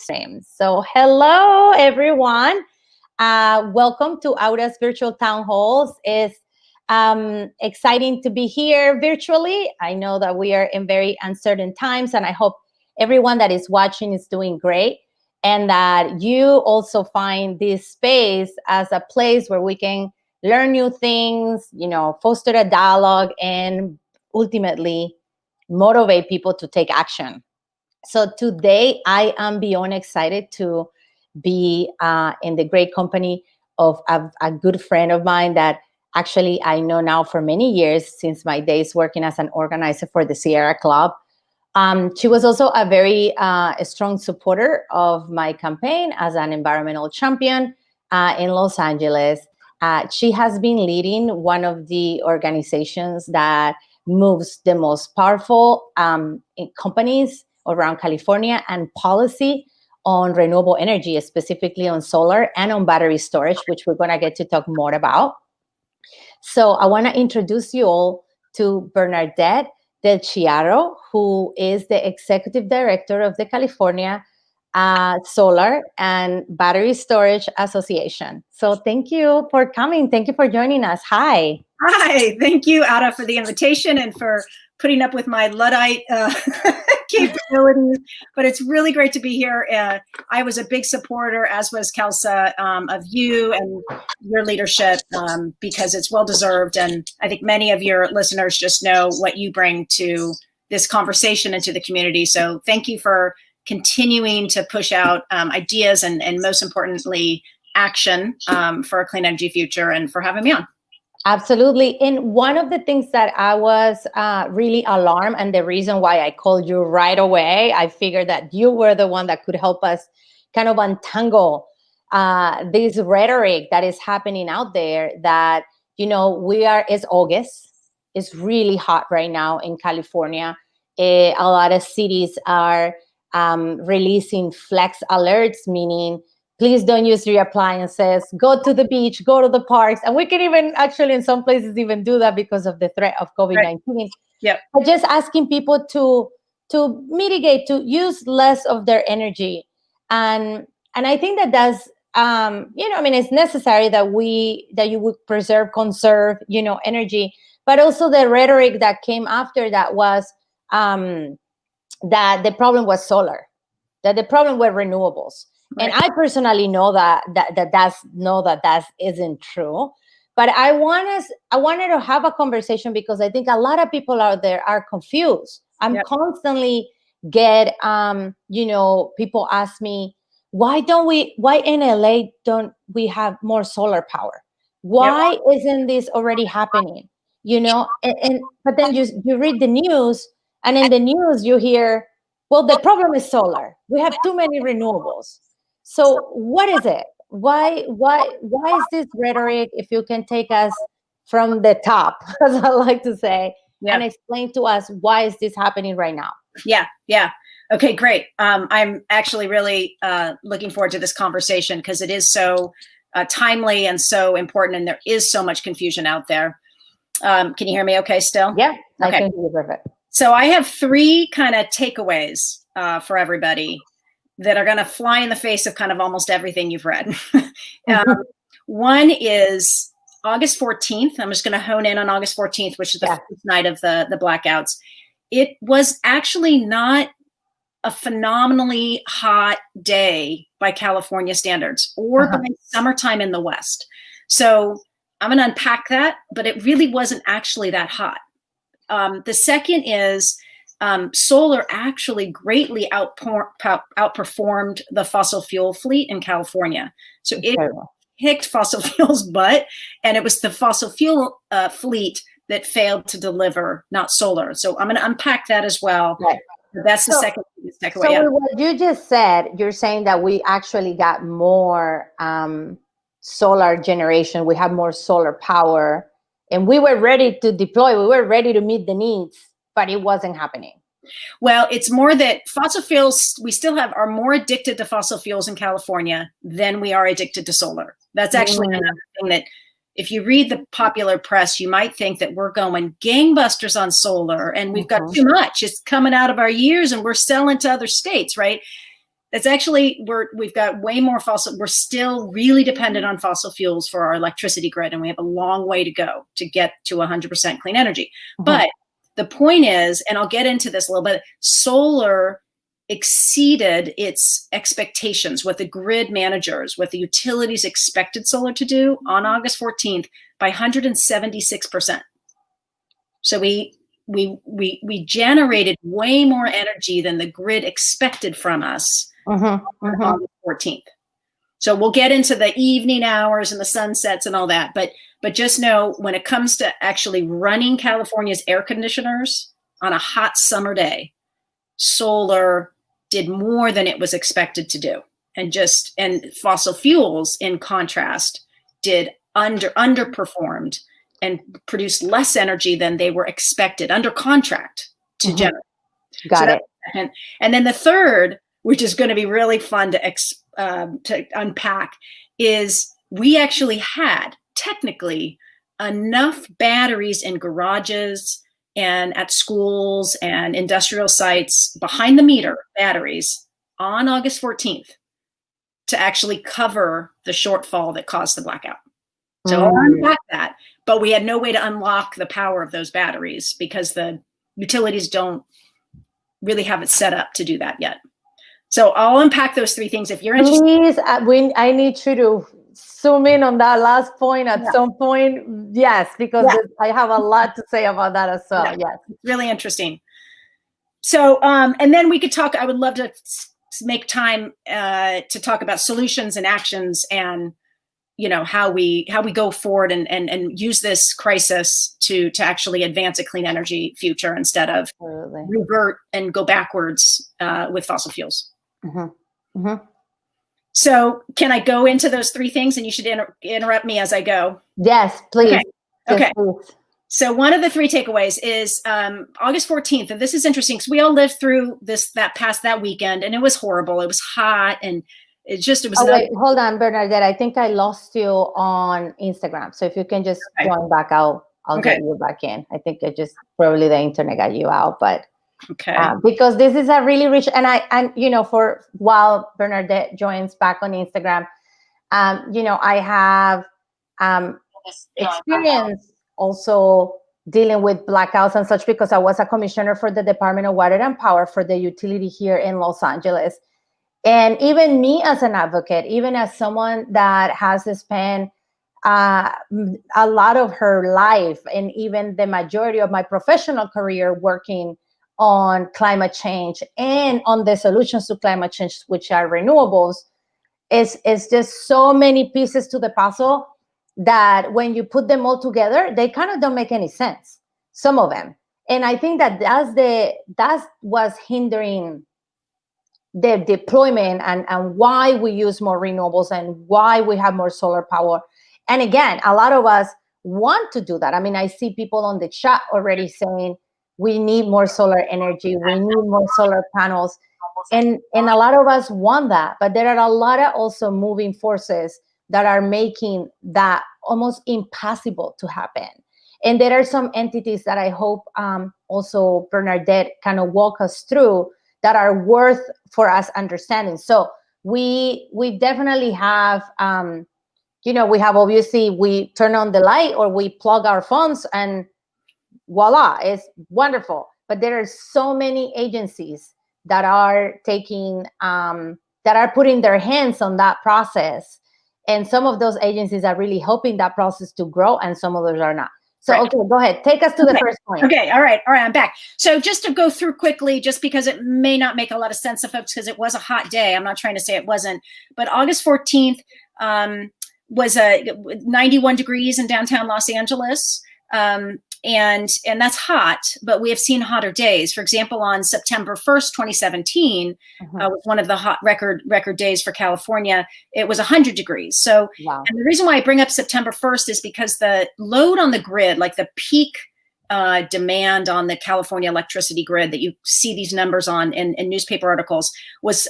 stream. So hello, everyone. Welcome to Aura's Virtual Town Halls. It's exciting to be here virtually. I know that we are in very uncertain times, and I hope everyone that is watching is doing great, and that you also find this space as a place where we can learn new things, foster a dialogue, and ultimately motivate people to take action. So today I am beyond excited to be in the great company of a good friend of mine that actually I know now for many years since my days working as an organizer for the Sierra Club. She was also a very strong supporter of my campaign as an environmental champion in Los Angeles. She has been leading one of the organizations that moves the most powerful companies around California and policy on renewable energy, specifically on solar and on battery storage, which we're going to get to talk more about. So I want to introduce you all to Bernardette Del Chiaro, who is the executive director of the California Solar and Battery Storage Association. So thank you for coming. Thank you for joining us. Hi. Hi. Thank you, Ada, for the invitation and for putting up with my Luddite capabilities. But it's really great to be here. I was a big supporter, as was Kelsa, of you and your leadership because it's well-deserved. And I think many of your listeners just know what you bring to this conversation and to the community. So thank you for continuing to push out ideas and most importantly, action for a clean energy future, and for having me on. Absolutely. And one of the things that I was really alarmed, and the reason why I called you right away, I figured that you were the one that could help us kind of untangle this rhetoric that is happening out there that, it's August. It's really hot right now in California. A lot of cities are releasing flex alerts, meaning please don't use your appliances, go to the beach, go to the parks. And we can even actually in some places even do that because of the threat of COVID-19. Right. Yep. But just asking people to mitigate, to use less of their energy. And I think that's, it's necessary that you would conserve, energy. But also the rhetoric that came after that was that the problem was solar, that the problem were renewables. Right. And I personally know that isn't true. But I wanted to have a conversation because I think a lot of people out there are confused. I'm constantly get people ask me, why in LA don't we have more solar power? Why isn't this already happening? But then you read the news, and in the news you hear, well, the problem is solar. We have too many renewables. So what is it? Why is this rhetoric? If you can take us from the top, as I like to say, and explain to us why is this happening right now? Yeah. Okay, great. I'm actually really looking forward to this conversation because it is so timely and so important, and there is so much confusion out there. Can you hear me okay still? Yeah, okay. I can hear you perfect. So I have three kind of takeaways for everybody that are going to fly in the face of kind of almost everything you've read. One is August 14th. I'm just going to hone in on August 14th, which is the first night of the blackouts. It was actually not a phenomenally hot day by California standards or by summertime in the West. So I'm going to unpack that, but it really wasn't actually that hot. The second is solar actually greatly outperformed the fossil fuel fleet in California. So it kicked fossil fuels' butt, and it was the fossil fuel fleet that failed to deliver, not solar. So I'm going to unpack that as well. Right. That's the second takeaway. So what you just said, you're saying that we actually got more solar generation. We have more solar power, and we were ready to deploy. We were ready to meet the needs, but it wasn't happening. Well, it's more that fossil fuels, we still are more addicted to fossil fuels in California than we are addicted to solar. That's actually another thing that if you read the popular press, you might think that we're going gangbusters on solar and we've got too much. It's coming out of our ears and we're selling to other states, right? It's actually, we've got way more we're still really dependent on fossil fuels for our electricity grid, and we have a long way to go to get to 100% clean energy. But the point is, and I'll get into this a little bit, solar exceeded its expectations, what the grid managers, what the utilities expected solar to do on August 14th by 176%. So we generated way more energy than the grid expected from us on August 14th. So we'll get into the evening hours and the sunsets and all that, but just know, when it comes to actually running California's air conditioners on a hot summer day, solar did more than it was expected to do. And fossil fuels, in contrast, did underperformed and produced less energy than they were expected under contract to generate. Got it. And then the third, which is going to be really fun to unpack, is we actually had technically enough batteries in garages and at schools and industrial sites, behind the meter batteries, on August 14th to actually cover the shortfall that caused the blackout. So I'll unpack that, but we had no way to unlock the power of those batteries because the utilities don't really have it set up to do that yet. So I'll unpack those three things if you're interested. Please, I need you to zoom in on that last point at some point. Yes, because I have a lot to say about that as well. Yes. It's really interesting. So, and then we could talk, I would love to make time to talk about solutions and actions, and how we go forward and use this crisis to actually advance a clean energy future instead of revert and go backwards with fossil fuels. So can I go into those three things, and you should interrupt me as I go? Yes, please. Okay. Please. So one of the three takeaways is August 14th, and this is interesting because we all lived through that weekend, and it was horrible. It was hot, and it was. Wait, hold on, Bernardette. I think I lost you on Instagram. So if you can just join back out, I'll get you back in. I think probably the internet got you out, but because this is a really rich, and for while Bernardette joins back on Instagram, I have experience also dealing with blackouts and such, because I was a commissioner for the Department of Water and Power for the utility here in Los Angeles. And even me as an advocate, even as someone that has spent a lot of her life and even the majority of my professional career working on climate change and on the solutions to climate change, which are renewables, is just so many pieces to the puzzle that when you put them all together, they kind of don't make any sense, some of them. And I think that's what's hindering the deployment and why we use more renewables and why we have more solar power. And again, a lot of us want to do that. I mean, I see people on the chat already saying, we need more solar energy, we need more solar panels. And a lot of us want that, but there are a lot of also moving forces that are making that almost impossible to happen. And there are some entities that I hope also Bernardette kind of walk us through that are worth for us understanding. So we definitely have, we have, obviously, we turn on the light or we plug our phones and voila, it's wonderful. But there are so many agencies that are taking, that are putting their hands on that process. And some of those agencies are really helping that process to grow, and some of those are not. So, okay, go ahead. Take us to the first point. Okay, all right, I'm back. So just to go through quickly, just because it may not make a lot of sense to folks, because it was a hot day. I'm not trying to say it wasn't. But August 14th was 91 degrees in downtown Los Angeles. And that's hot, but we have seen hotter days. For example, on September 1st, 2017, was one of the hot record days for California. It was 100 degrees. So, and the reason why I bring up September 1st is because the load on the grid, like the peak demand on the California electricity grid that you see these numbers on in newspaper articles, was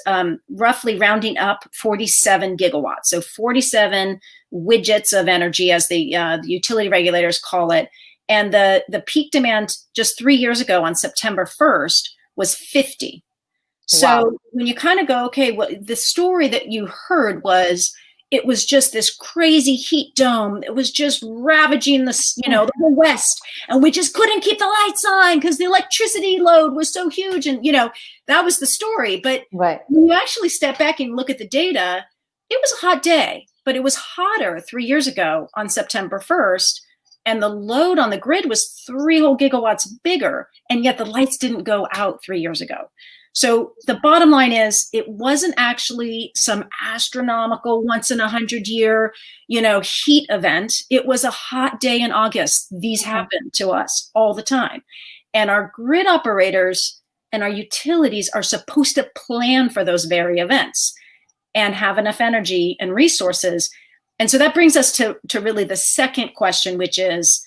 roughly rounding up 47 gigawatts. So 47 widgets of energy, as the utility regulators call it. And the peak demand just 3 years ago on September 1st was 50. So Wow. when you kind of go, okay, well, the story that you heard was it was just this crazy heat dome. It was just ravaging the whole West, and we just couldn't keep the lights on because the electricity load was so huge. And that was the story. But Right. when you actually step back and look at the data, it was a hot day, but it was hotter 3 years ago on September 1st. And the load on the grid was 3 whole gigawatts bigger. And yet the lights didn't go out 3 years ago. So the bottom line is it wasn't actually some astronomical once in 100-year, heat event. It was a hot day in August. These happen to us all the time. And our grid operators and our utilities are supposed to plan for those very events and have enough energy and resources. And so that brings us to really the second question, which is,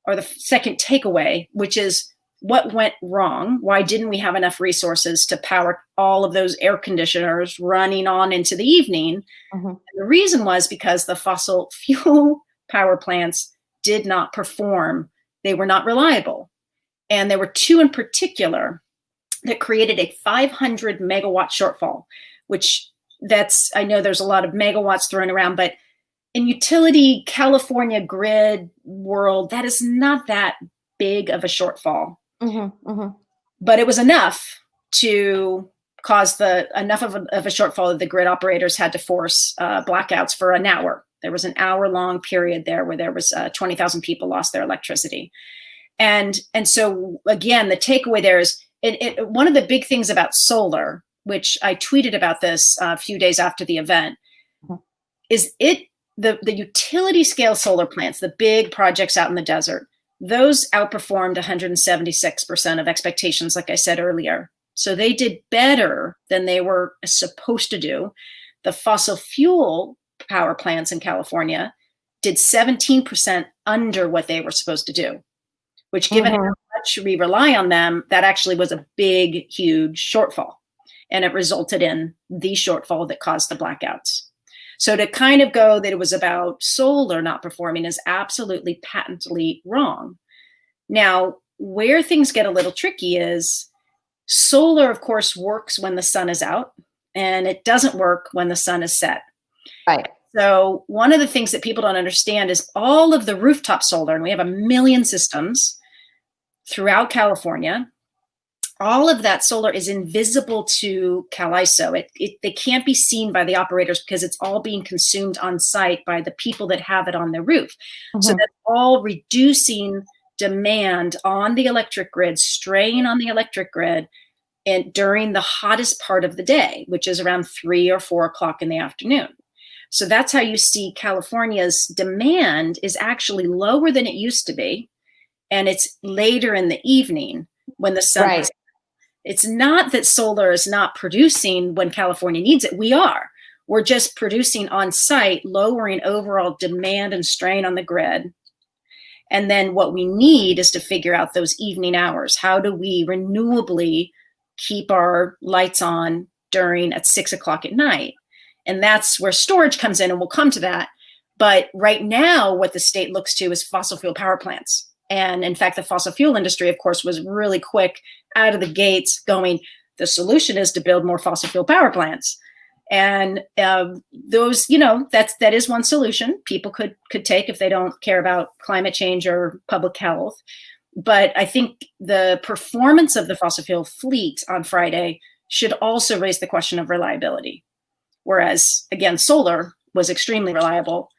or the second takeaway, which is, what went wrong? Why didn't we have enough resources to power all of those air conditioners running on into the evening? And the reason was because the fossil fuel power plants did not perform. They were not reliable. And there were 2 in particular that created a 500 megawatt shortfall, which I know there's a lot of megawatts thrown around, but in utility California grid world, that is not that big of a shortfall. But it was enough to cause enough of a shortfall that the grid operators had to force blackouts for an hour. There was an hour-long period there where there was 20,000 people lost their electricity. And so, again, the takeaway there is one of the big things about solar, which I tweeted about this a few days after the event, is the utility scale solar plants, the big projects out in the desert, those outperformed 176% of expectations, like I said earlier. So they did better than they were supposed to do. The fossil fuel power plants in California did 17% under what they were supposed to do, which, given how much we rely on them, that actually was a big, huge shortfall. And it resulted in the shortfall that caused the blackouts. So to kind of go that it was about solar not performing is absolutely patently wrong. Now, where things get a little tricky is solar, of course, works when the sun is out, and it doesn't work when the sun is set. Right. So one of the things that people don't understand is all of the rooftop solar, and we have 1 million systems throughout California, all of that solar is invisible to CAISO. They can't be seen by the operators because it's all being consumed on site by the people that have it on their roof. So that's all reducing demand on the electric grid, strain on the electric grid, and during the hottest part of the day, which is around 3 or 4 o'clock in the afternoon. So that's how you see California's demand is actually lower than it used to be. And it's later in the evening when the sun is. It's not that solar is not producing when California needs it. We are. We're just producing on site, lowering overall demand and strain on the grid. And then what we need is to figure out those evening hours. How do we renewably keep our lights on at 6 o'clock at night? And that's where storage comes in, and we'll come to that. But right now, what the state looks to is fossil fuel power plants. And in fact, the fossil fuel industry, of course, was really quick out of the gates going, the solution is to build more fossil fuel power plants. And those, that is one solution people could take if they don't care about climate change or public health. But I think the performance of the fossil fuel fleet on Friday should also raise the question of reliability. Whereas, again, solar was extremely reliable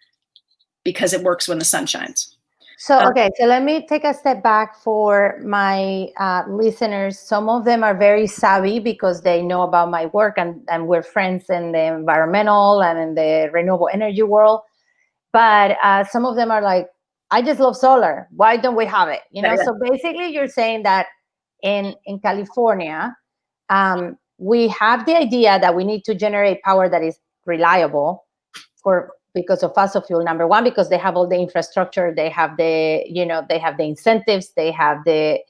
because it works when the sun shines. So, okay, so let me take a step back for my listeners. Some of them are very savvy because they know about my work, and we're friends in the environmental and in the renewable energy world. But some of them are like, I just love solar. Why don't we have it? Yeah. So basically you're saying that in California, we have the idea that we need to generate power that is reliable because of fossil fuel. Number one, because they have all the infrastructure, they have the incentives, they have they're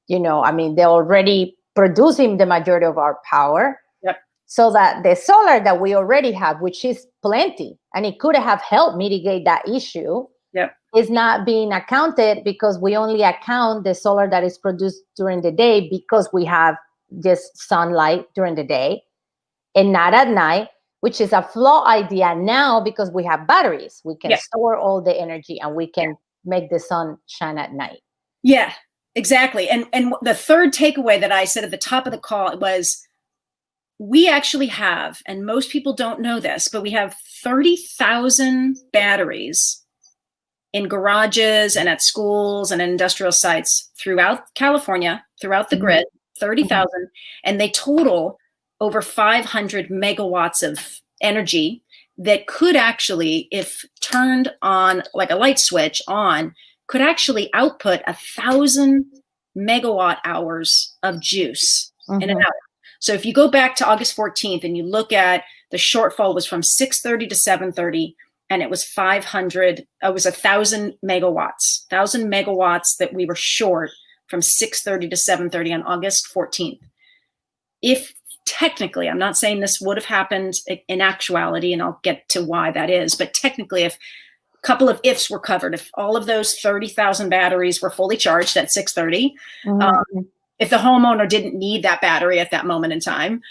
already producing the majority of our power. Yep. So that the solar that we already have, which is plenty, and it could have helped mitigate that issue, yep, is not being accounted because we only account the solar that is produced during the day because we have just sunlight during the day and not at night, which is a flaw idea now because we have batteries. We can store all the energy and we can make the sun shine at night. Yeah, exactly. And the third takeaway that I said at the top of the call was, we actually have, and most people don't know this, but we have 30,000 batteries in garages and at schools and industrial sites throughout California, throughout the grid, 30,000, and they total over 500 megawatts of energy that could actually, if turned on like a light switch on, could actually output 1,000 megawatt hours of juice in an hour. So if you go back to August 14th and you look at the shortfall was from 6:30 to 7:30, and it was 500, it was 1,000 megawatts, 1,000 megawatts that we were short from 6:30 to 7:30 on August 14th. If technically, I'm not saying this would have happened in actuality, and I'll get to why that is, but technically, if a couple of ifs were covered, if all of those 30,000 batteries were fully charged at 6:30, if the homeowner didn't need that battery at that moment in time,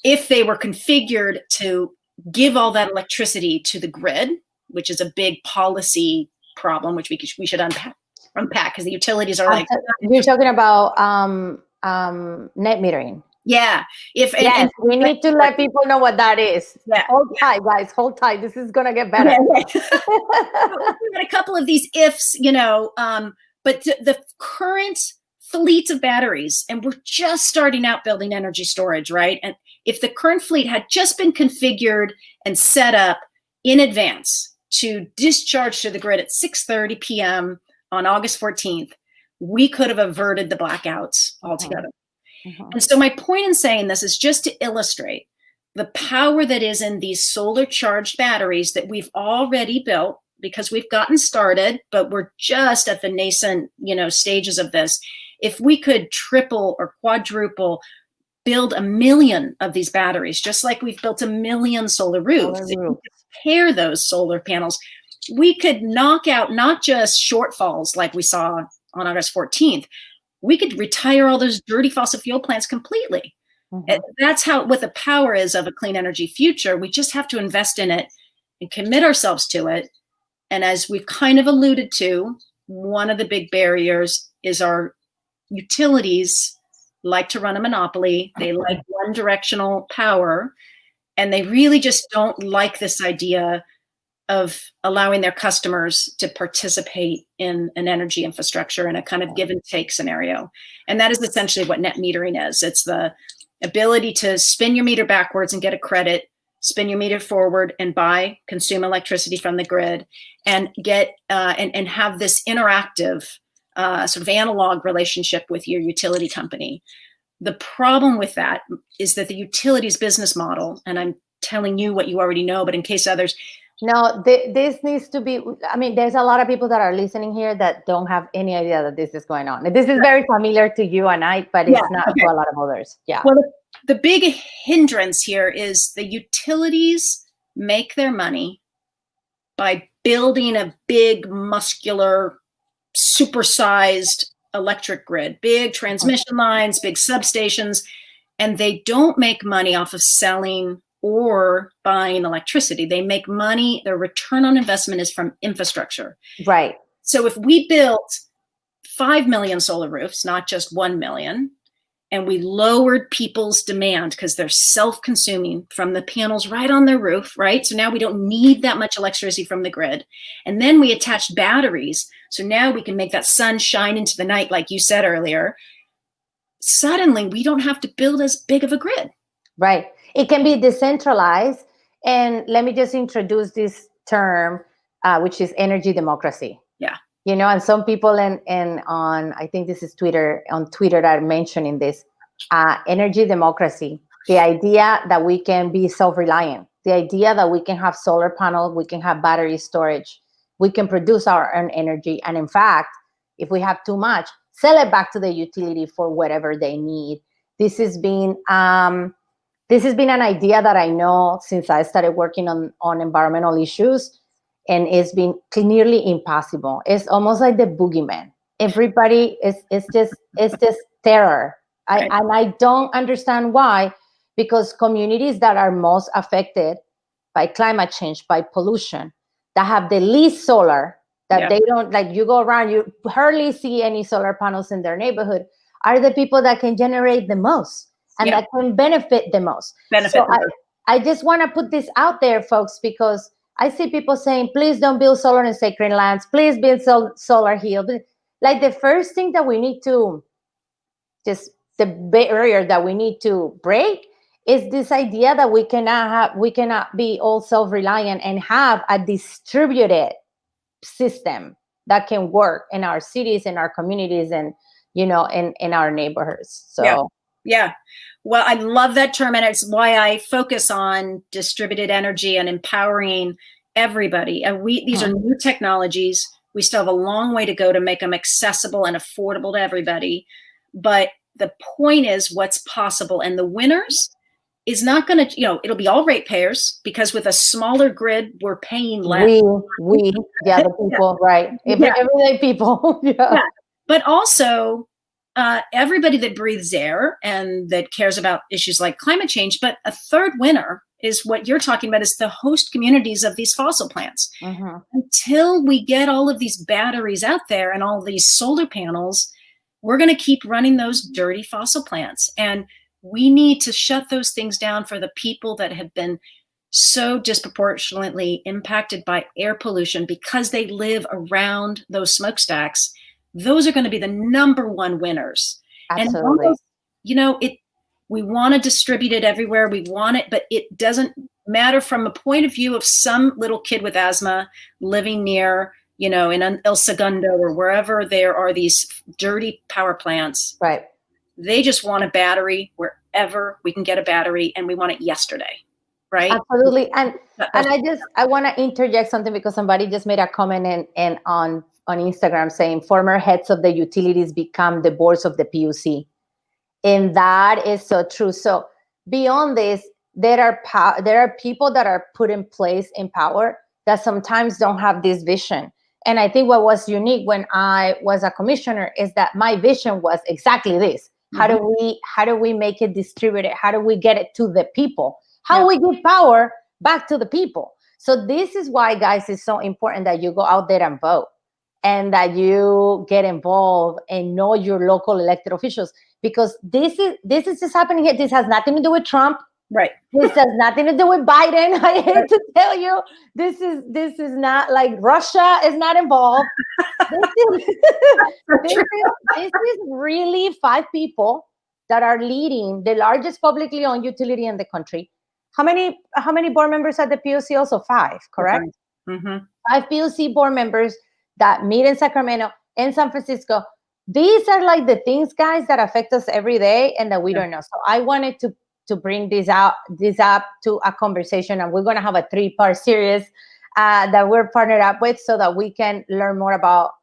if they were configured to give all that electricity to the grid, which is a big policy problem, which we should unpack because the utilities are like. You're talking about net metering. Yeah. Yes, we need to let people know what that is. Yeah. Hold tight, guys. Hold tight. This is gonna get better. We've got a couple of these ifs, but the current fleet of batteries, and we're just starting out building energy storage, right? And if the current fleet had just been configured and set up in advance to discharge to the grid at 6:30 p.m. on August 14th, we could have averted the blackouts altogether. And so my point in saying this is just to illustrate the power that is in these solar charged batteries that we've already built, because we've gotten started, but we're just at the nascent, stages of this. If we could triple or quadruple, build 1 million of these batteries, just like we've built 1 million solar roofs, if we could pair those solar panels, we could knock out not just shortfalls like we saw on August 14th, we could retire all those dirty fossil fuel plants completely. That's what the power is of a clean energy future. We just have to invest in it and commit ourselves to it. And as we've kind of alluded to, one of the big barriers is our utilities like to run a monopoly. They like one directional power, and they really just don't like this idea of allowing their customers to participate in an energy infrastructure in a kind of give and take scenario. And that is essentially what net metering is. It's the ability to spin your meter backwards and get a credit, spin your meter forward and consume electricity from the grid, and get and have this interactive sort of analog relationship with your utility company. The problem with that is that the utilities business model, and I'm telling you what you already know, but in case others. No, this needs to be, there's a lot of people that are listening here that don't have any idea that this is going on. This is very familiar to you and I, but it's not to a lot of others. Yeah. Well, the big hindrance here is the utilities make their money by building a big, muscular, supersized electric grid, big transmission lines, big substations, and they don't make money off of selling or buying electricity. They make money, their return on investment is from infrastructure. Right. So if we built 5 million solar roofs, not just 1 million, and we lowered people's demand because they're self-consuming from the panels right on their roof, right? So now we don't need that much electricity from the grid. And then we attached batteries. So now we can make that sun shine into the night, like you said earlier. Suddenly, we don't have to build as big of a grid. Right. It can be decentralized. And let me just introduce this term, which is energy democracy. Yeah. And some people on I think this is on Twitter are mentioning this, energy democracy, the idea that we can be self-reliant, the idea that we can have solar panels, we can have battery storage, we can produce our own energy. And in fact, if we have too much, sell it back to the utility for whatever they need. This has been an idea that I know since I started working on environmental issues, and it's been nearly impossible. It's almost like the boogeyman. Everybody it's just terror Right. And I don't understand why, because communities that are most affected by climate change, by pollution, that have the least solar, that Yeah. they don't, like, you go around, you hardly see any solar panels in their neighborhood, are the people that can generate the most and Yeah. that can benefit the most. Benefit. So I just want to put this out there, folks, because I see people saying, please don't build solar in sacred lands, please build solar here. Like, the first thing that we need to, just the barrier that we need to break, is this idea that we cannot be all self-reliant and have a distributed system that can work in our cities, in our communities, and in our neighborhoods. Yeah. So Yeah. Well, I love that term, and it's why I focus on distributed energy and empowering everybody. And these are new technologies. We still have a long way to go to make them accessible and affordable to everybody. But the point is what's possible. And the winners is not going to, it'll be all ratepayers, because with a smaller grid, we're paying less. yeah, the people, right? Everyday people. Yeah. But also, everybody that breathes air and that cares about issues like climate change. But a third winner is what you're talking about, is the host communities of these fossil plants. Until we get all of these batteries out there and all these solar panels, we're going to keep running those dirty fossil plants. And we need to shut those things down for the people that have been so disproportionately impacted by air pollution because they live around those smokestacks. Those are going to be the number one winners. Absolutely. And we want to distribute it everywhere. We want it, but it doesn't matter from a point of view of some little kid with asthma living near, in El Segundo or wherever there are these dirty power plants. Right. They just want a battery wherever we can get a battery, and we want it yesterday. Right. Absolutely. And I want to interject something, because somebody just made a comment and on Instagram saying former heads of the utilities become the boards of the PUC. And that is so true. So beyond this, there are people that are put in place in power that sometimes don't have this vision. And I think what was unique when I was a commissioner is that my vision was exactly this. How do we make it distributed? How do we get it to the people? How we give power back to the people? So this is why, guys, it's so important that you go out there and vote, and that you get involved and know your local elected officials, because this is just happening here. This has nothing to do with Trump. Right. This has nothing to do with Biden. I hate to tell you, this is not like Russia is not involved. This is really 5 people that are leading the largest publicly owned utility in the country. How many board members at the PUC? Also 5, correct? 5 PUC board members that meet in Sacramento and San Francisco. These are like the things, guys, that affect us every day and that we don't know. So I wanted to bring this up to a conversation, and we're going to have a 3-part series that we're partnered up with, so that we can learn more about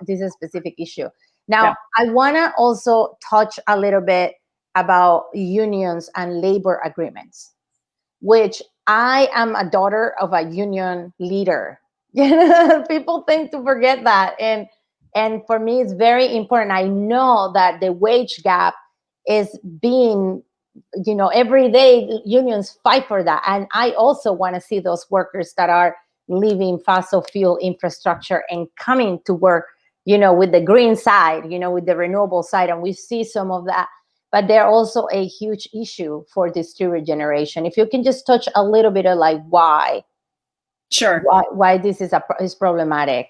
this specific issue. Now, I want to also touch a little bit about unions and labor agreements, which I am a daughter of a union leader. People tend to forget that. And for me, it's very important. I know that the wage gap is being, every day unions fight for that. And I also want to see those workers that are leaving fossil fuel infrastructure and coming to work, with the green side, with the renewable side. And we see some of that. But they're also a huge issue for distributed generation. If you can just touch a little bit of like why. Sure. Why this is problematic.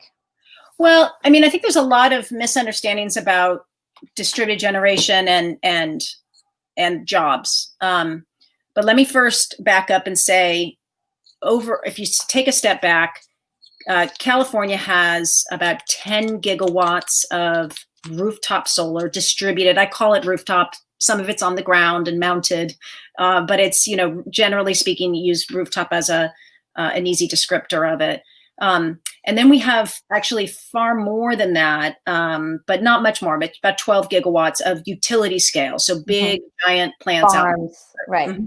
Well, I mean, I think there's a lot of misunderstandings about distributed generation and jobs. But let me first back up and say, if you take a step back, California has about 10 gigawatts of rooftop solar distributed. I call it rooftop. Some of it's on the ground and mounted, but it's, generally speaking, you use rooftop as an easy descriptor of it. And then we have actually far more than that, but not much more, but about 12 gigawatts of utility scale. So big, giant plants. Farms, right.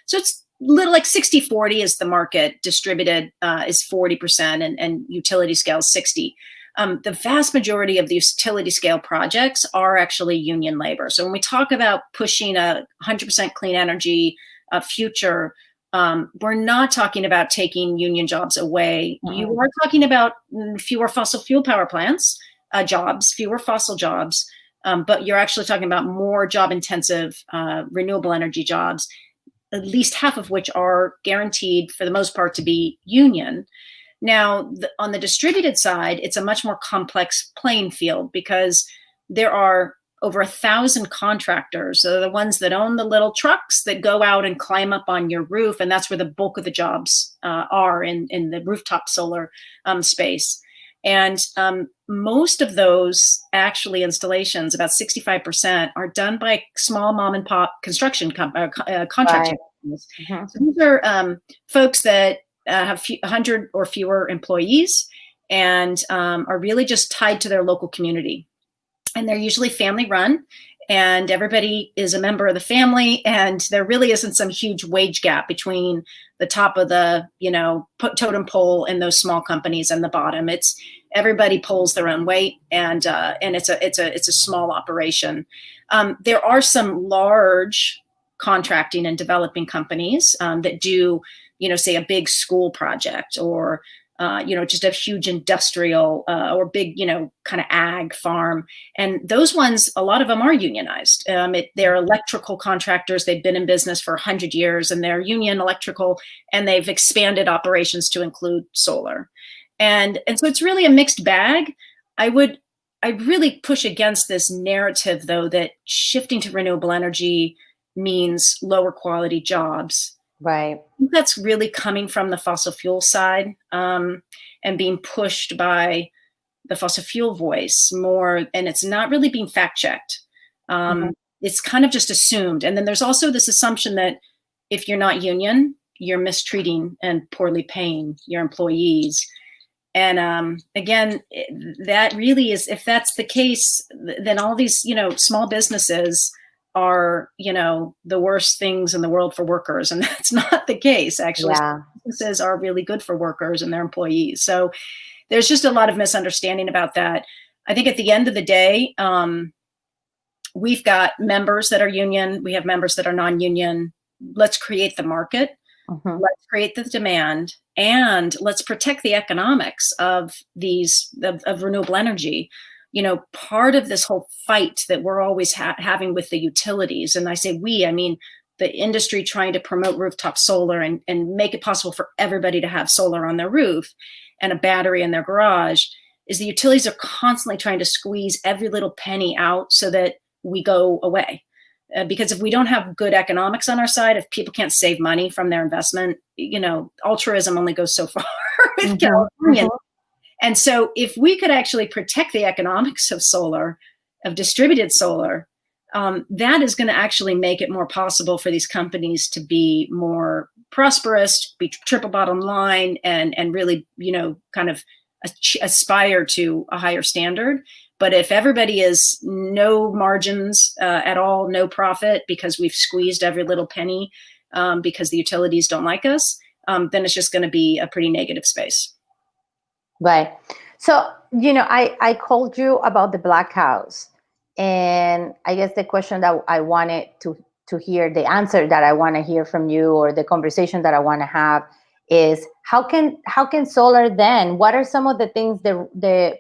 So it's little like 60-40 is the market. Distributed is 40% and utility scale is 60. the vast majority of the utility scale projects are actually union labor. So when we talk about pushing a 100% clean energy future, we're not talking about taking union jobs away. You are talking about fewer fossil fuel power plants jobs, fewer fossil jobs, but you're actually talking about more job intensive renewable energy jobs, at least half of which are guaranteed for the most part to be union. Now, on the distributed side, it's a much more complex playing field because there are over 1,000 contractors. So the ones that own the little trucks that go out and climb up on your roof, and that's where the bulk of the jobs are in the rooftop solar space. And most of those actually installations, about 65%, are done by small mom and pop construction contracting companies. So these are folks that have 100 or fewer employees and are really just tied to their local community. And they're usually family run, and everybody is a member of the family, and there really isn't some huge wage gap between the top of the totem pole and those small companies and the bottom. It's everybody pulls their own weight, and it's a small operation. There are some large contracting and developing companies that do say a big school project or just a huge industrial or big, kind of ag farm. And those ones, a lot of them are unionized. They're electrical contractors. They've been in business for 100 years and they're union electrical, and they've expanded operations to include solar. And so it's really a mixed bag. I really push against this narrative, though, that shifting to renewable energy means lower quality jobs. Right. That's really coming from the fossil fuel side and being pushed by the fossil fuel voice more, and it's not really being fact checked. It's kind of just assumed. And then there's also this assumption that if you're not union, you're mistreating and poorly paying your employees. And again, that really is, if that's the case, then all these, small businesses are, the worst things in the world for workers. And that's not the case, actually. Yeah. Businesses are really good for workers and their employees. So there's just a lot of misunderstanding about that. I think at the end of the day, we've got members that are union. We have members that are non-union. Let's create the market. Let's create the demand, and let's protect the economics of of renewable energy. Part of this whole fight that we're always having with the utilities, and I say we, I mean the industry trying to promote rooftop solar and make it possible for everybody to have solar on their roof and a battery in their garage, is the utilities are constantly trying to squeeze every little penny out so that we go away. Because if we don't have good economics on our side, if people can't save money from their investment, altruism only goes so far with California. And so if we could actually protect the economics of solar, of distributed solar, that is going to actually make it more possible for these companies to be more prosperous, be triple bottom line, and really, kind of aspire to a higher standard. But if everybody is no margins at all, no profit, because we've squeezed every little penny because the utilities don't like us, then it's just going to be a pretty negative space. Right. So, I called you about the blackouts, and I guess the question that I wanted to hear, the answer that I want to hear from you, or the conversation that I want to have, is how can solar then? What are some of the things the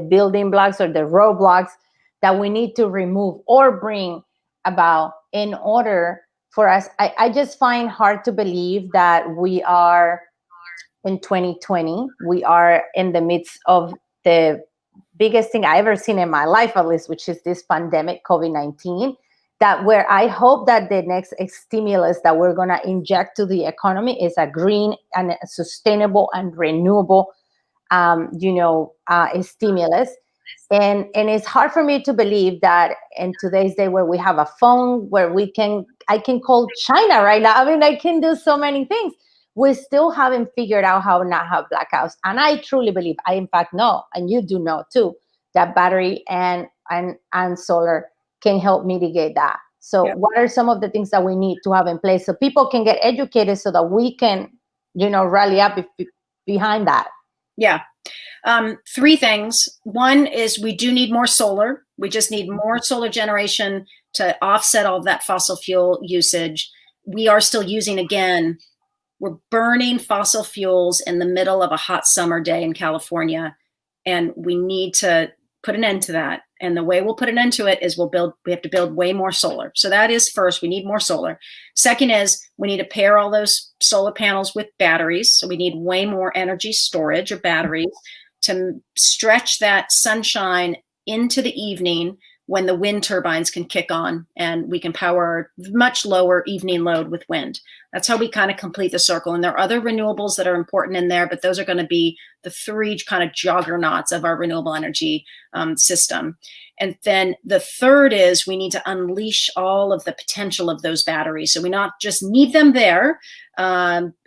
building blocks or the roadblocks that we need to remove or bring about in order for us? I just find hard to believe that we are in 2020. We are in the midst of the biggest thing I ever seen in my life, at least, which is this pandemic, COVID-19, that where I hope that the next stimulus that we're going to inject to the economy is a green and sustainable and renewable stimulus. And it's hard for me to believe that in today's day, where we have a phone, where I can call China right now. I mean, I can do so many things. We still haven't figured out how not have blackouts. And I truly believe, I in fact know, and you do know too, that battery and solar can help mitigate that. So what are some of the things that we need to have in place so people can get educated so that we can, rally up behind that? Yeah. Three things. One is we do need more solar. We just need more solar generation to offset all of that fossil fuel usage. We are still using, again, we're burning fossil fuels in the middle of a hot summer day in California, and we need to put an end to that. And the way we'll put an end to it is we have to build way more solar. So that is first, we need more solar. Second is we need to pair all those solar panels with batteries. So we need way more energy storage or batteries to stretch that sunshine into the evening when the wind turbines can kick on and we can power much lower evening load with wind. That's how we kind of complete the circle. And there are other renewables that are important in there, but those are going to be the three kind of juggernauts of our renewable energy system. And then the third is we need to unleash all of the potential of those batteries. So we not just need them there,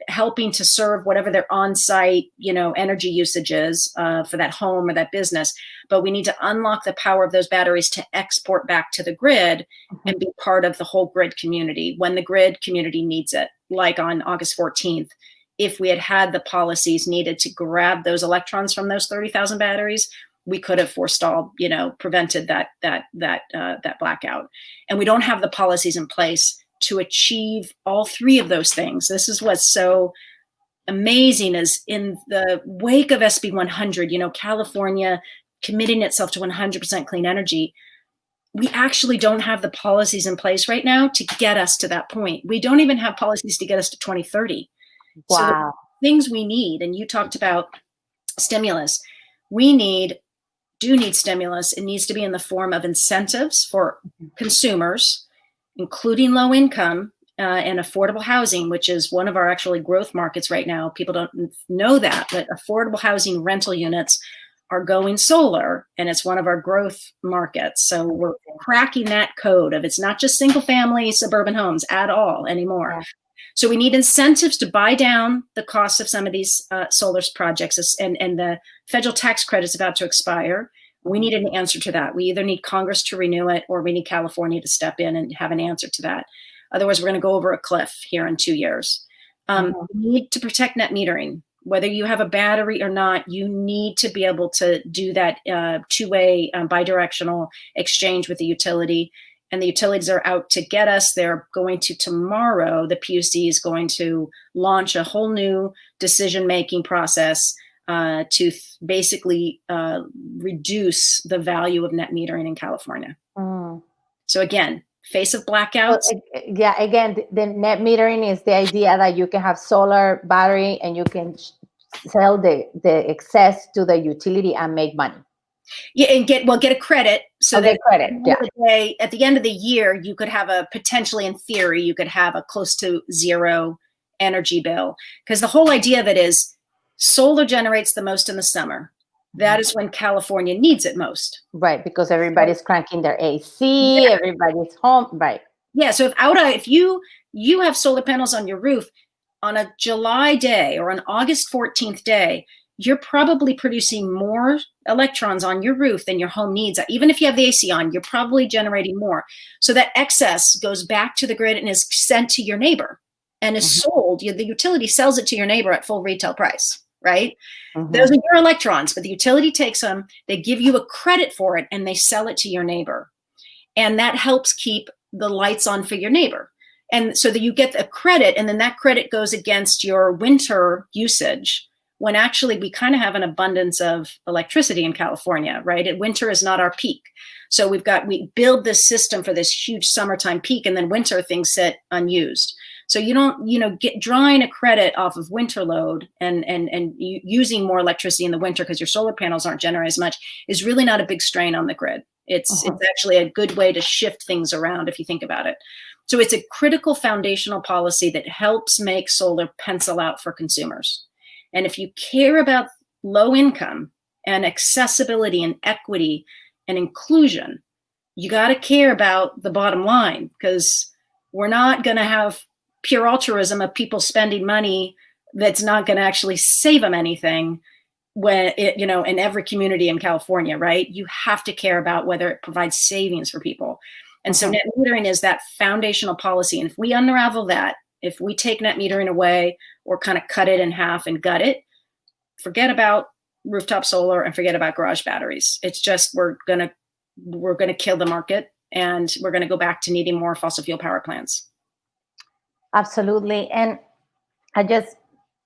helping to serve whatever their on-site, energy usage is for that home or that business. But we need to unlock the power of those batteries to export back to the grid and be part of the whole grid community when the grid community needs it. Like on August 14th, if we had the policies needed to grab those electrons from those 30,000 batteries, we could have forestalled, prevented that blackout. And we don't have the policies in place to achieve all three of those things. This is what's so amazing is in the wake of SB 100, California committing itself to 100% clean energy. We actually don't have the policies in place right now to get us to that point. We don't even have policies to get us to 2030. Wow. So the things we need, and you talked about stimulus, we do need stimulus. It needs to be in the form of incentives for consumers, including low income and affordable housing, which is one of our actually growth markets right now. People don't know that, but affordable housing rental units are going solar, and it's one of our growth markets. So we're cracking that code of it's not just single family suburban homes at all anymore. Yeah. So we need incentives to buy down the cost of some of these solar projects, and the federal tax credit's about to expire. We need an answer to that. We either need Congress to renew it or we need California to step in and have an answer to that. Otherwise, we're going to go over a cliff here in 2 years. We need to protect net metering. Whether you have a battery or not, you need to be able to do that two-way bidirectional exchange with the utility. And the utilities are out to get us. They're going to tomorrow, the PUC is going to launch a whole new decision-making process to basically reduce the value of net metering in California. So again, face of blackouts. So, yeah, again, the net metering is the idea that you can have solar battery and you can sell the excess to the utility and make money. Yeah, and get a credit. So that credit, at the end of the year, you could have potentially, in theory, you could have a close to zero energy bill. Because the whole idea of it is solar generates the most in the summer. That is when California needs it most. Right, because everybody's cranking their AC, everybody's home, right. Yeah, so if you have solar panels on your roof on a July day or an August 14th day, you're probably producing more electrons on your roof than your home needs. Even if you have the AC on, you're probably generating more. So that excess goes back to the grid and is sent to your neighbor and is sold. The utility sells it to your neighbor at full retail price, right? Those are your electrons, but the utility takes them, they give you a credit for it, and they sell it to your neighbor. And that helps keep the lights on for your neighbor. And so that you get a credit, and then that credit goes against your winter usage, when actually we kind of have an abundance of electricity in California, right? Winter is not our peak. So we build this system for this huge summertime peak, and then winter things sit unused. So you don't, get drawing a credit off of winter load and using more electricity in the winter because your solar panels aren't generating as much is really not a big strain on the grid. It's actually a good way to shift things around if you think about it. So it's a critical foundational policy that helps make solar pencil out for consumers. And if you care about low income and accessibility and equity and inclusion, you got to care about the bottom line, because we're not going to have pure altruism of people spending money that's not going to actually save them anything when in every community in California, right? You have to care about whether it provides savings for people. And so net metering is that foundational policy. And if we unravel that, if we take net metering away or kind of cut it in half and gut it, forget about rooftop solar and forget about garage batteries. It's just we're gonna kill the market, and we're gonna go back to needing more fossil fuel power plants. Absolutely. And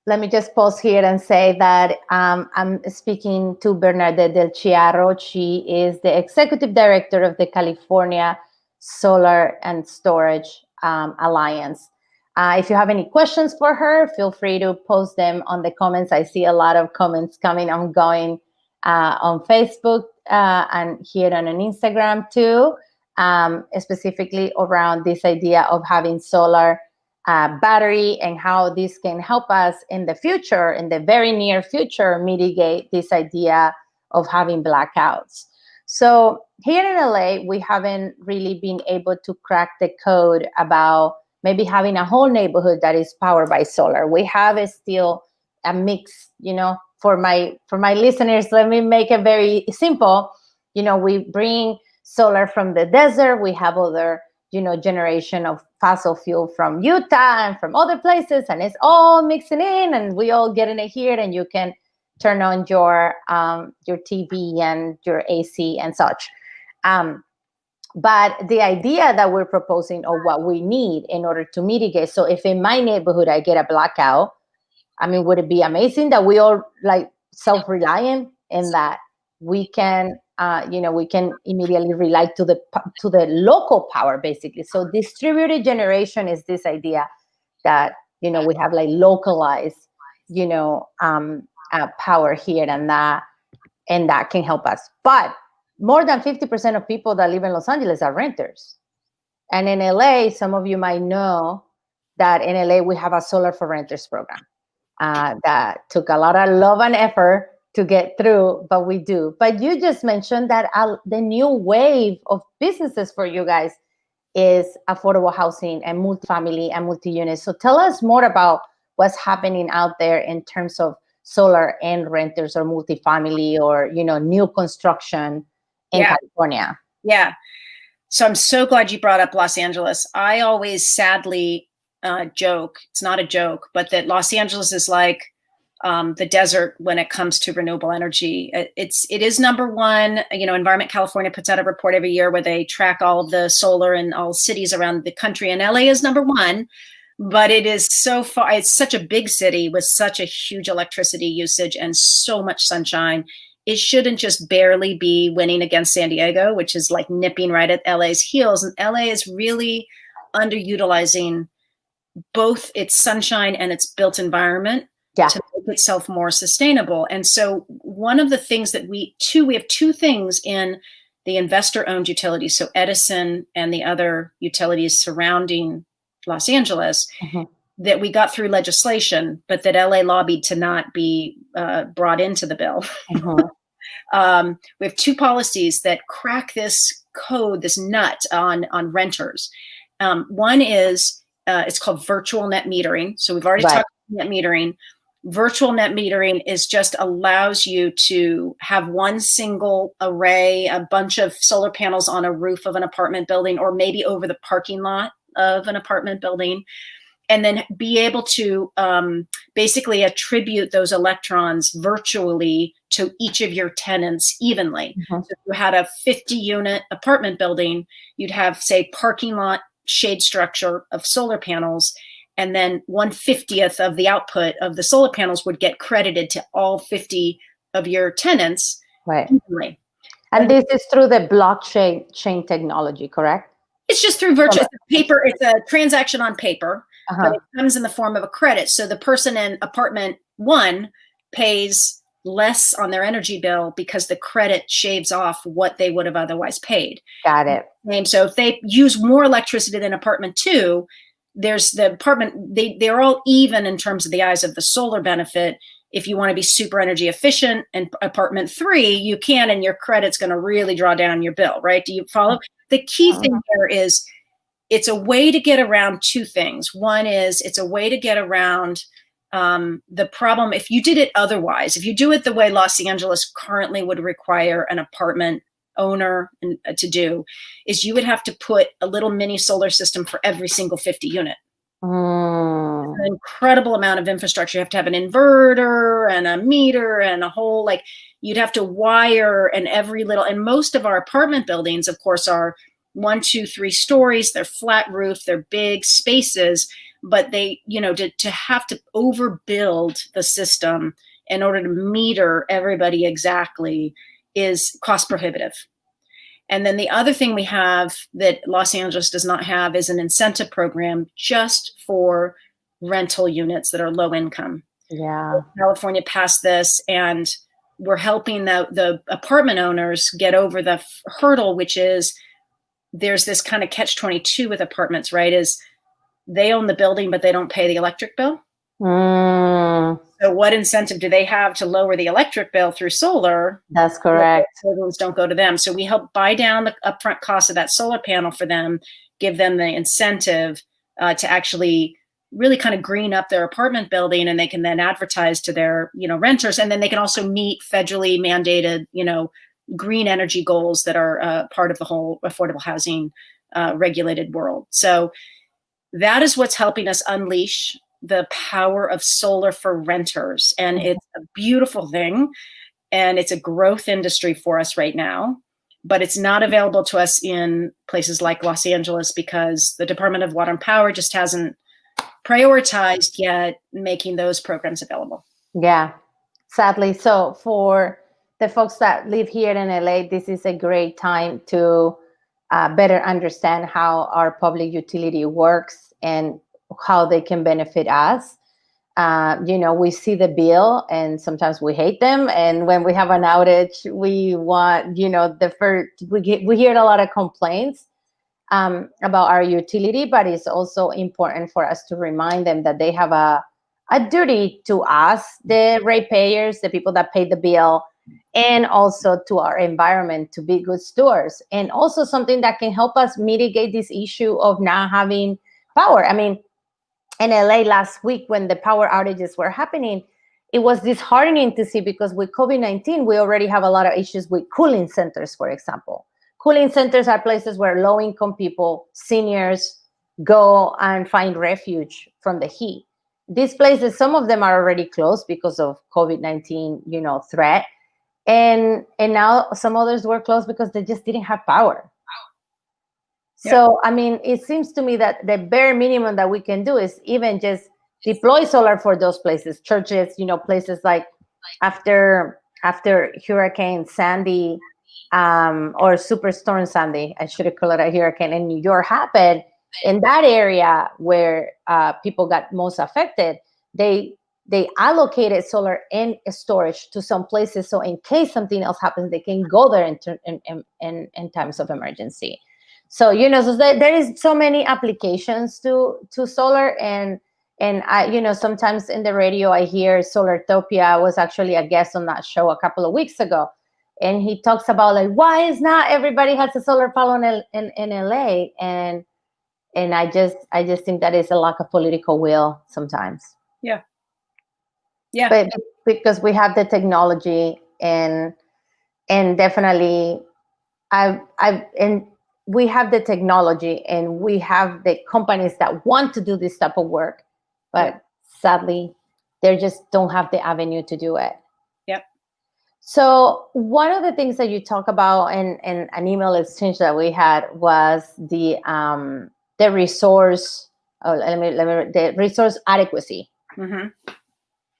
let me just pause here and say that I'm speaking to Bernardette del Chiaro. She is the executive director of the California Solar and Storage Alliance. If you have any questions for her, feel free to post them on the comments. I see a lot of comments coming and going on Facebook and here on an Instagram too, specifically around this idea of having solar battery and how this can help us in the future, in the very near future, mitigate this idea of having blackouts. So here in LA, we haven't really been able to crack the code about maybe having a whole neighborhood that is powered by solar. We have still a mix, for my listeners, let me make it very simple. We bring solar from the desert. We have other generation of fossil fuel from Utah and from other places, and it's all mixing in, and we all getting it here, and you can turn on your TV and your AC and such. But the idea that we're proposing, or what we need in order to mitigate, so if in my neighborhood I get a blackout, would it be amazing that we all self-reliant in that we can we can immediately rely to the local power, basically. So distributed generation is this idea that we have localized power here, and that can help us. But more than 50% of people that live in Los Angeles are renters, and in LA, some of you might know that in LA we have a solar for renters program that took a lot of love and effort to get through, but we do. But you just mentioned that the new wave of businesses for you guys is affordable housing and multifamily and multi-unit. So tell us more about what's happening out there in terms of solar and renters or multifamily or new construction in California. Yeah. So I'm so glad you brought up Los Angeles. I always sadly joke, it's not a joke, but that Los Angeles is like the desert when it comes to renewable energy. It is number one. Environment California puts out a report every year where they track all of the solar in all cities around the country, and LA is number one. But it is so far. It's such a big city with such a huge electricity usage and so much sunshine. It shouldn't just barely be winning against San Diego, which is like nipping right at LA's heels. And LA is really underutilizing both its sunshine and its built environment to make itself more sustainable. And so one of the things that we have two things in the investor-owned utilities, so Edison and the other utilities surrounding Los Angeles, that we got through legislation, but that LA lobbied to not be brought into the bill. We have two policies that crack this code, this nut on renters. One is it's called virtual net metering. So we've already talked about net metering. Virtual net metering is just allows you to have one single array, a bunch of solar panels on a roof of an apartment building, or maybe over the parking lot of an apartment building, and then be able to basically attribute those electrons virtually to each of your tenants evenly. So if you had a 50-unit apartment building, you'd have, say, parking lot shade structure of solar panels, and then 1/50th of the output of the solar panels would get credited to all 50 of your tenants. Evenly. And this is through the blockchain technology, correct? It's just through virtual paper. It's a transaction on paper, but it comes in the form of a credit. So the person in apartment 1 pays less on their energy bill because the credit shaves off what they would have otherwise paid. Got it. And so if they use more electricity than apartment 2, there's the apartment, they're all even in terms of the eyes of the solar benefit. If you want to be super energy efficient in apartment 3, you can, and your credit's going to really draw down your bill, right? Do you follow? The key thing here is it's a way to get around two things. One is it's a way to get around the problem. If you did it otherwise, if you do it the way Los Angeles currently would require an apartment owner to do, is you would have to put a little mini solar system for every single 50 unit. an incredible amount of infrastructure. You have to have an inverter and a meter and a whole, like, you'd have to wire and every little, and most of our apartment buildings, of course, are 1, 2, 3 stories. They're flat roof, they're big spaces, but they, to have to overbuild the system in order to meter everybody exactly is cost prohibitive. And then the other thing we have that Los Angeles does not have is an incentive program just for rental units that are low income. Yeah. California passed this, and we're helping the apartment owners get over the hurdle, which is there's this kind of catch-22 with apartments, right? Is they own the building, but they don't pay the electric bill. So what incentive do they have to lower the electric bill through solar? That's correct. Buildings don't go to them. So we help buy down the upfront cost of that solar panel for them, give them the incentive to actually really kind of green up their apartment building, and they can then advertise to their, renters. And then they can also meet federally mandated, green energy goals that are part of the whole affordable housing regulated world. So that is what's helping us unleash the power of solar for renters. And it's a beautiful thing. And it's a growth industry for us right now. But it's not available to us in places like Los Angeles because the Department of Water and Power just hasn't prioritized yet making those programs available. Yeah, sadly. So for the folks that live here in LA, this is a great time to better understand how our public utility works and how they can benefit us. We see the bill and sometimes we hate them. And when we have an outage, we want, we hear a lot of complaints about our utility, but it's also important for us to remind them that they have a duty to us, the ratepayers, the people that pay the bill, and also to our environment to be good stewards. And also something that can help us mitigate this issue of not having power. I mean, in LA last week when the power outages were happening, it was disheartening to see because with COVID-19, we already have a lot of issues with cooling centers, for example. Cooling centers are places where low-income people, seniors, go and find refuge from the heat. These places, some of them are already closed because of COVID-19, threat. And now some others were closed because they just didn't have power. So, I mean, it seems to me that the bare minimum that we can do is even just deploy solar for those places, churches, places like after Hurricane Sandy or Superstorm Sandy, I should have called it a hurricane, in New York happened, in that area where people got most affected, they allocated solar and storage to some places. So in case something else happens, they can go there in times of emergency. So, so there is so many applications to solar. And I, sometimes in the radio, I hear Solartopia. I was actually a guest on that show a couple of weeks ago. And he talks about like, why is not everybody has a solar panel in LA? And I just think that is a lack of political will sometimes. Yeah. But because we have the technology and definitely we have the technology and we have the companies that want to do this type of work, but sadly, they just don't have the avenue to do it. Yep. So one of the things that you talk about in an email exchange that we had was the resource, the resource adequacy. Mm-hmm.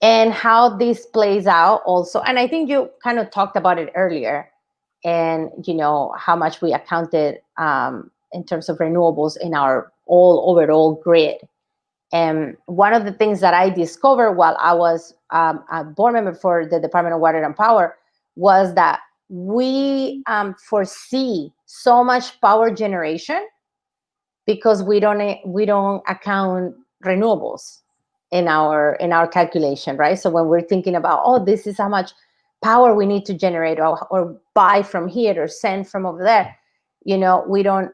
And how this plays out also. And I think you kind of talked about it earlier, and how much we accounted in terms of renewables in our overall grid. And one of the things that I discovered while I was a board member for the Department of Water and Power was that we foresee so much power generation because we don't account renewables in our calculation, right? So when we're thinking about, this is how much power we need to generate or buy from here or send from over there, we don't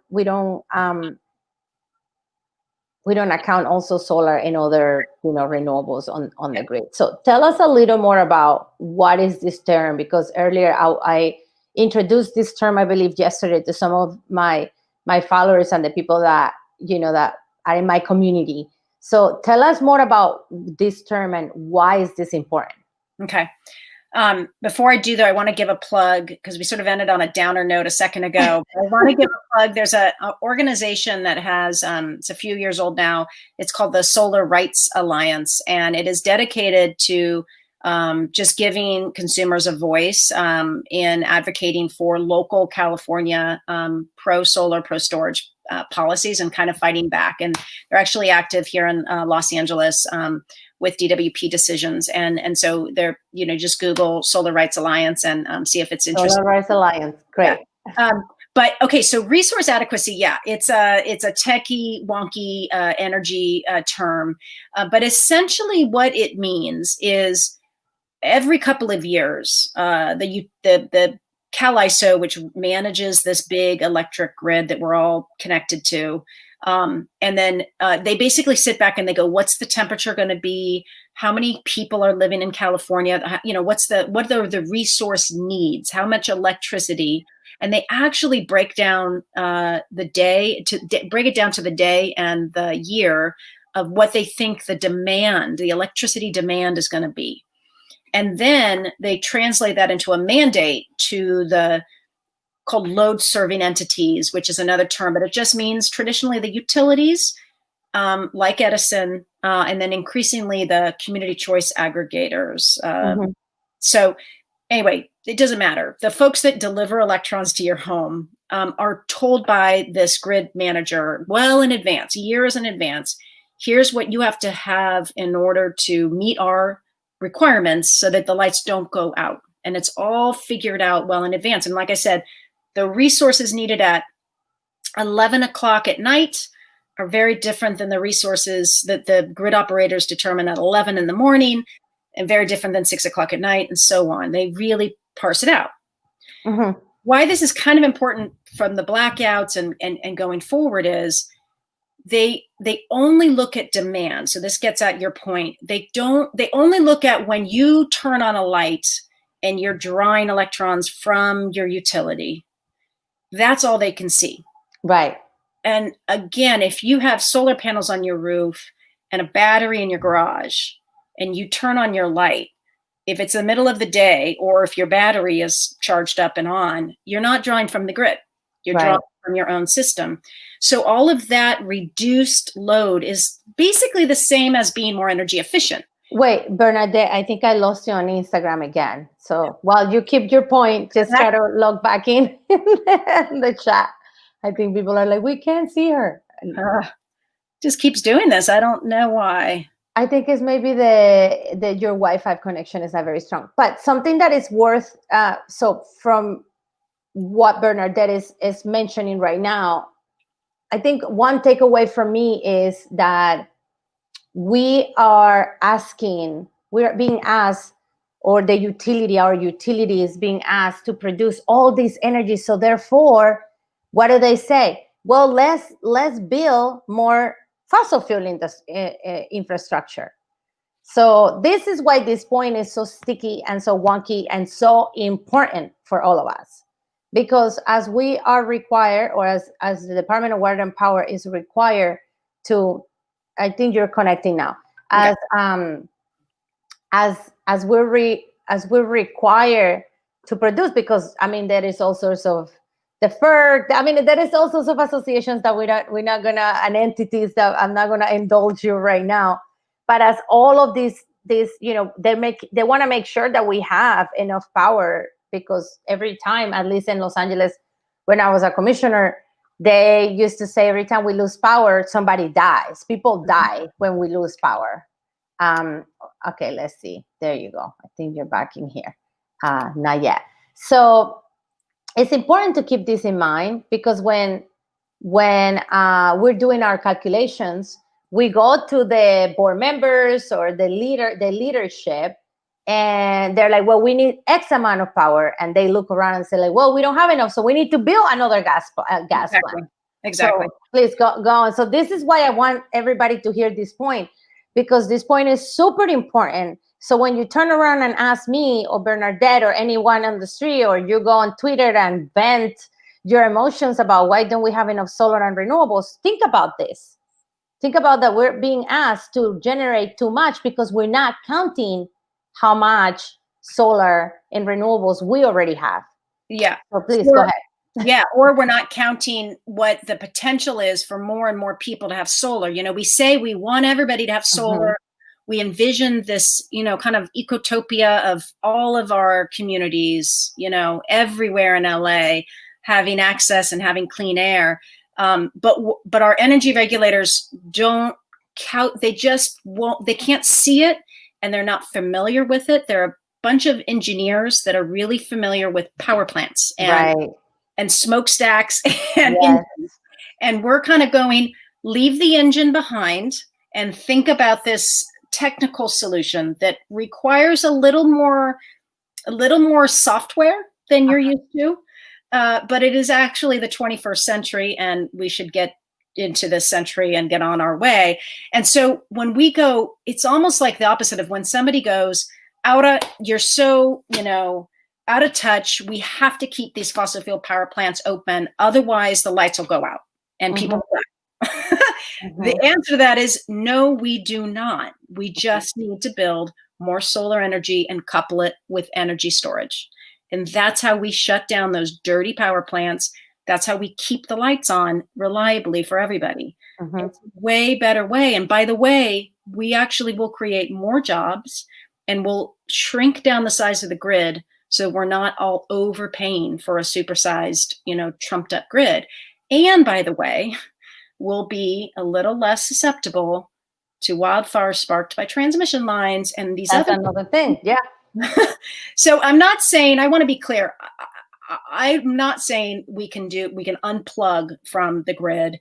account also solar and other renewables on the grid. So tell us a little more about what is this term, because earlier I introduced this term, I believe yesterday, to some of my followers and the people that that are in my community, So tell us more about this term and why is this important? Okay. Before I do though, I want to give a plug because we sort of ended on a downer note a second ago. I want to give a plug. There's a organization that has, it's a few years old now. It's called the Solar Rights Alliance, and it is dedicated to just giving consumers a voice in advocating for local California pro-solar, pro-storage policies and kind of fighting back. And they're actually active here in Los Angeles with DWP decisions. And so they're, just Google Solar Rights Alliance and see if it's interesting. Solar Rights Alliance, great. Yeah. But okay, so resource adequacy, yeah, it's a techie, wonky energy term, but essentially what it means is every couple of years, the CalISO, which manages this big electric grid that we're all connected to, and then they basically sit back and they go, what's the temperature going to be? How many people are living in California? What are the resource needs? How much electricity? And they actually break down break it down to the day and the year of what they think the electricity demand is going to be. And then they translate that into a mandate to called load serving entities, which is another term, but it just means traditionally the utilities like Edison, and then increasingly the community choice aggregators. So anyway, it doesn't matter. The folks that deliver electrons to your home are told by this grid manager well in advance, years in advance, here's what you have to have in order to meet our requirements so that the lights don't go out. And it's all figured out well in advance. And like I said, the resources needed at 11 o'clock at night are very different than the resources that the grid operators determine at 11 in the morning, and very different than 6 o'clock at night, and so on. They really parse it out. Why this is kind of important from the blackouts and going forward is they only look at demand. So this gets at your point. They only look at when you turn on a light and you're drawing electrons from your utility. That's all they can see. Right. And again, if you have solar panels on your roof and a battery in your garage and you turn on your light, if it's the middle of the day or if your battery is charged up and on, you're not drawing from the grid. You're drawing from your own system. So all of that reduced load is basically the same as being more energy efficient. Wait, Bernardette, I think I lost you on Instagram again. So while you keep your point, just try to log back in the chat. I think people are like, we can't see her. Just keeps doing this. I don't know why. I think it's maybe your Wi-Fi connection is not very strong. But something that is worth, so from what Bernardette is mentioning right now, I think one takeaway from me is that we are being asked, or our utility is being asked to produce all this energy. So therefore, what do they say? Well, let's build more fossil fuel infrastructure. So this is why this point is so sticky and so wonky and so important for all of us. Because as we are required, or as the Department of Water and Power is required to, I think you're connecting now, as we're required to produce, because I mean there is all sorts of there is all sorts of associations that we're not gonna, and entities that I'm not gonna indulge you right now. But as all of these they want to make sure that we have enough power, because every time, at least in Los Angeles, when I was a commissioner, they used to say every time we lose power, somebody dies. People die when we lose power. Okay, let's see. There you go. I think you're back in here. Not yet. So it's important to keep this in mind, because when we're doing our calculations, we go to the board members or the leadership, and they're like, well, we need X amount of power. And they look around and say like, well, we don't have enough, so we need to build another gas plant. Exactly. So please go on. So this is why I want everybody to hear this point, because this point is super important. So when you turn around and ask me or Bernardette or anyone on the street, or you go on Twitter and vent your emotions about why don't we have enough solar and renewables, think about this. think about that we're being asked to generate too much because we're not counting how much solar and renewables we already have. Yeah. So please go ahead. Yeah, or we're not counting what the potential is for more and more people to have solar. You know, we say we want everybody to have solar. We envision this, you know, kind of ecotopia of all of our communities, you know, everywhere in LA having access and having clean air. But our energy regulators don't count. They just won't. They can't see it, and they're not familiar with it. There are a bunch of engineers that are really familiar with power plants and smokestacks and engines. And we're kind of going, leave the engine behind and think about this technical solution that requires a little more software than you're used to. But it is actually the 21st century, and we should get into this century and get on our way. And so when we go, it's almost like the opposite of when somebody goes, Aura, you're so, you know, out of touch. We have to keep these fossil fuel power plants open. Otherwise, the lights will go out and people will die. The answer to that is no, we do not. We just need to build more solar energy and couple it with energy storage. And that's how we shut down those dirty power plants. That's how we keep the lights on reliably for everybody. It's a way better way. And by the way, we actually will create more jobs and we'll shrink down the size of the grid so we're not all overpaying for a supersized, you know, trumped up grid. And by the way, we'll be a little less susceptible to wildfires sparked by transmission lines and these That's another thing. Yeah. So I'm not saying, I want to be clear. I'm not saying we can unplug from the grid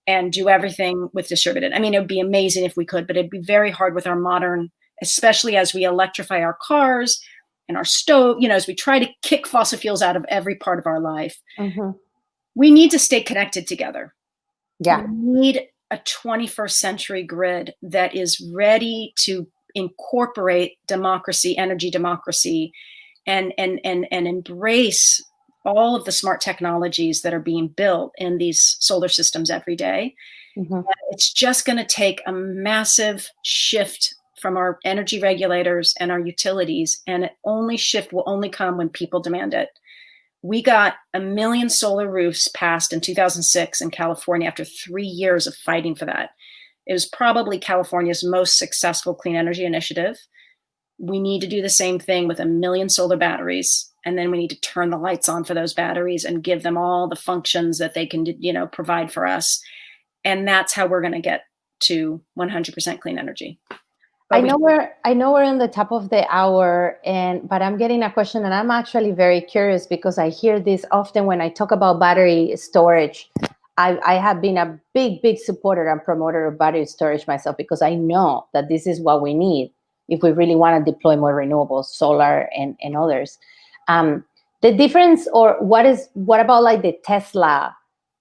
and do everything with distributed. I mean, it would be amazing if we could, but it'd be very hard with our modern, especially as we electrify our cars and our stove, you know, as we try to kick fossil fuels out of every part of our life. We need to stay connected together. Yeah. We need a 21st century grid that is ready to incorporate democracy, energy democracy, and embrace all of the smart technologies that are being built in these solar systems every day. It's just going to take a massive shift from our energy regulators and our utilities, and shift will only come when people demand it. We got 1 million solar roofs passed in 2006 in California after 3 years of fighting for that. It was probably California's most successful clean energy initiative. We need to do the same thing with 1 million solar batteries. And then we need to turn the lights on for those batteries and give them all the functions that they can, you know, provide for us. And that's how we're going to get to 100% clean energy. I know we're on the top of the hour, but I'm getting a question, and I'm actually very curious because I hear this often when I talk about battery storage. I have been a big supporter and promoter of battery storage myself because I know that this is what we need if we really want to deploy more renewables, solar and others. The difference, or what about like the Tesla,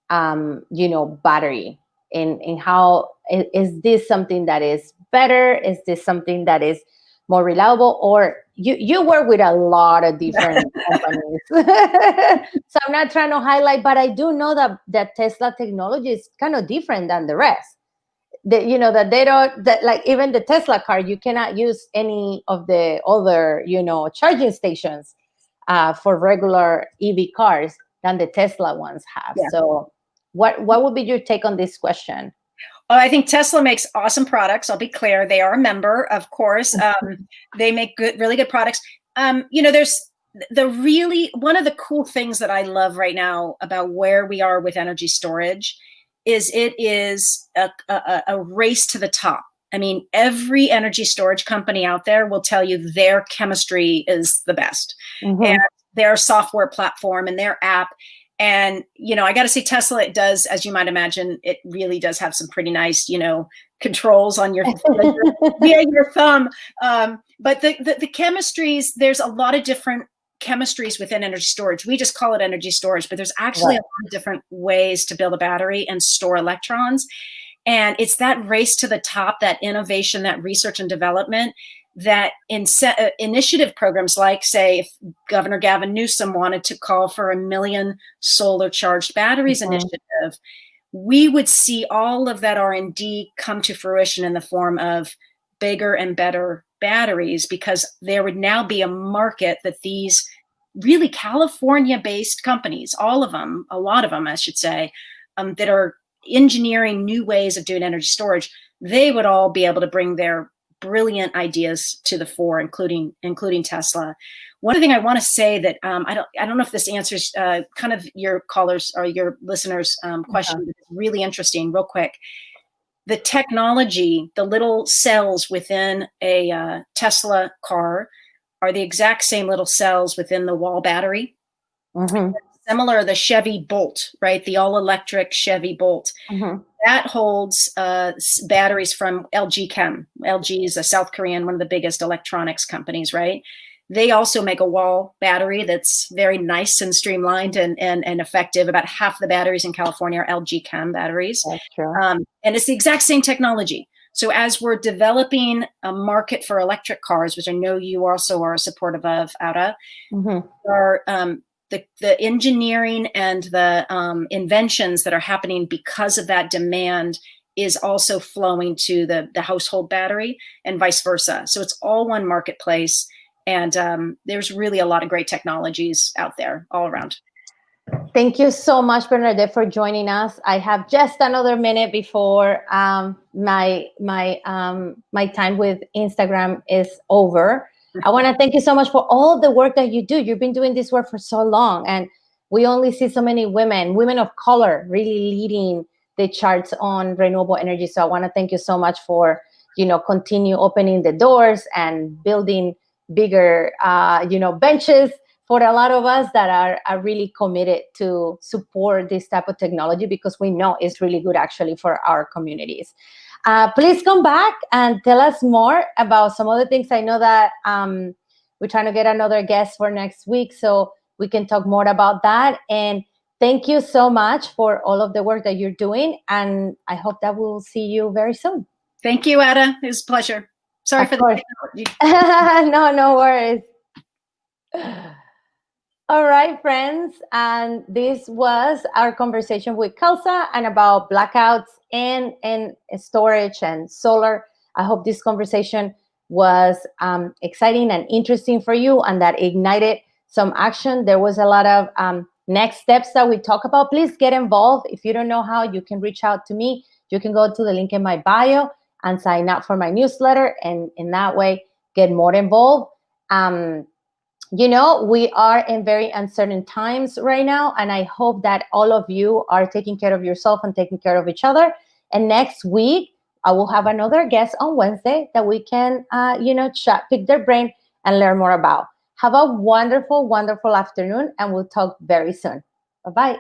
you know, battery, in how is this something that is better? Is this something that is more reliable? Or you work with a lot of different companies. So I'm not trying to highlight, but I do know that Tesla technology is kind of different than the rest. You know, that they don't, that like even the Tesla car, you cannot use any of the other, you know, charging stations for regular EV cars than the Tesla ones have. Yeah. So what would be your take on this question? I think Tesla makes awesome products. I'll be clear. They are a member, of course. They make really good products. You know, there's one of the cool things that I love right now about where we are with energy storage is it is a race to the top. I mean, every energy storage company out there will tell you their chemistry is the best, and their software platform and their app. And, you know, I got to say Tesla, it does, as you might imagine, it really does have some pretty nice, you know, controls on your thumb. But the chemistries, there's a lot of different chemistries within energy storage. We just call it energy storage, but there's actually a lot of different ways to build a battery and store electrons. And it's that race to the top, that innovation, that research and development, that initiative programs like, say, if Governor Gavin Newsom wanted to call for 1 million solar charged batteries initiative, we would see all of that R&D come to fruition in the form of bigger and better batteries, because there would now be a market that these really California-based companies, all of them, a lot of them, I should say, that are engineering new ways of doing energy storage, they would all be able to bring their brilliant ideas to the fore, including Tesla. One thing I want to say that I don't know if this answers kind of your callers or your listeners' question, but it's really interesting. Real quick, the technology, the little cells within a Tesla car are the exact same little cells within the wall battery. Similar, the Chevy Bolt, right? The all-electric Chevy Bolt. That holds batteries from LG Chem. LG is a South Korean, one of the biggest electronics companies, right? They also make a wall battery that's very nice and streamlined and effective. About half the batteries in California are LG Chem batteries. That's true. And it's the exact same technology. So as we're developing a market for electric cars, which I know you also are supportive of, Aura, are the engineering and the inventions that are happening because of that demand is also flowing to the household battery and vice versa. So it's all one marketplace. And there's really a lot of great technologies out there all around. Thank you so much, Bernardette, for joining us. I have just another minute before my time with Instagram is over. I want to thank you so much for all the work that you do. You've been doing this work for so long, and we only see so many women of color, really leading the charts on renewable energy. So I want to thank you so much for, continue opening the doors and building bigger, benches for a lot of us that are really committed to support this type of technology, because we know it's really good actually for our communities. Please come back and tell us more about some other things. I know that we're trying to get another guest for next week, so we can talk more about that. And thank you so much for all of the work that you're doing. And I hope that we'll see you very soon. Thank you, Ada. It was a pleasure. Sorry for the No worries. All right, friends. And this was our conversation with Kelsa and about blackouts and storage and solar. I hope this conversation was exciting and interesting for you, and that ignited some action. There was a lot of next steps that we talk about. Please get involved. If you don't know how, you can reach out to me. You can go to the link in my bio and sign up for my newsletter, and in that way get more involved. We are in very uncertain times right now, and I hope that all of you are taking care of yourself and taking care of each other. And next week, I will have another guest on Wednesday that we can, chat, pick their brain, and learn more about. Have a wonderful, wonderful afternoon, and we'll talk very soon. Bye-bye.